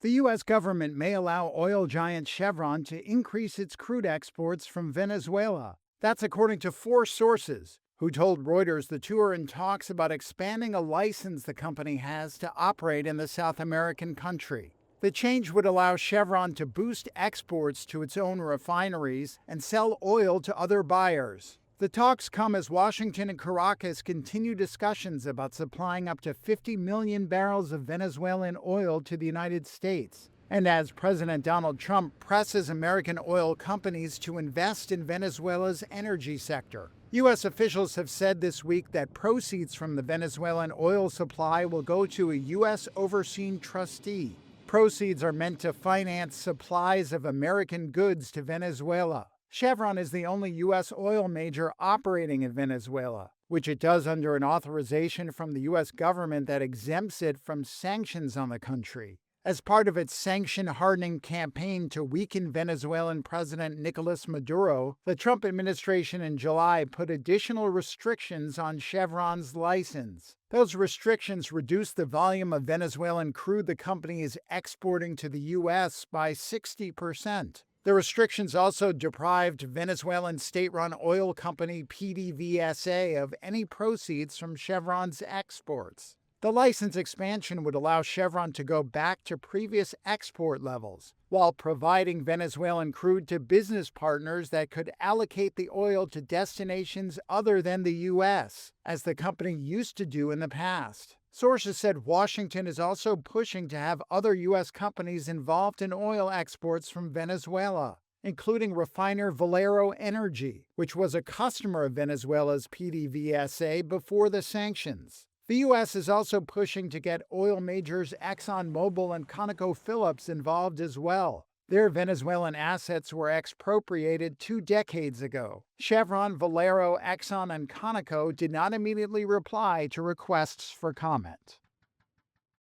The U.S. government may allow oil giant Chevron to increase its crude exports from Venezuela. That's according to four sources, who told Reuters the two are in talks about expanding a license the company has to operate in the South American country. The change would allow Chevron to boost exports to its own refineries and sell oil to other buyers. The talks come as Washington and Caracas continue discussions about supplying up to 50 million barrels of Venezuelan oil to the United States, and as President Donald Trump presses American oil companies to invest in Venezuela's energy sector. U.S. officials have said this week that proceeds from the Venezuelan oil supply will go to a U.S. overseen trustee. Proceeds are meant to finance supplies of American goods to Venezuela. Chevron is the only U.S. oil major operating in Venezuela, which it does under an authorization from the U.S. government that exempts it from sanctions on the country. As part of its sanction hardening campaign to weaken Venezuelan President Nicolas Maduro, the Trump administration in July put additional restrictions on Chevron's license. Those restrictions reduced the volume of Venezuelan crude the company is exporting to the U.S. by 60%. The restrictions also deprived Venezuelan state-run oil company PDVSA of any proceeds from Chevron's exports. The license expansion would allow Chevron to go back to previous export levels, while providing Venezuelan crude to business partners that could allocate the oil to destinations other than the U.S., as the company used to do in the past. Sources said Washington is also pushing to have other U.S. companies involved in oil exports from Venezuela, including refiner Valero Energy, which was a customer of Venezuela's PDVSA before the sanctions. The U.S. is also pushing to get oil majors ExxonMobil and ConocoPhillips involved as well. Their Venezuelan assets were expropriated 2 decades ago. Chevron, Valero, Exxon, and Conoco did not immediately reply to requests for comment.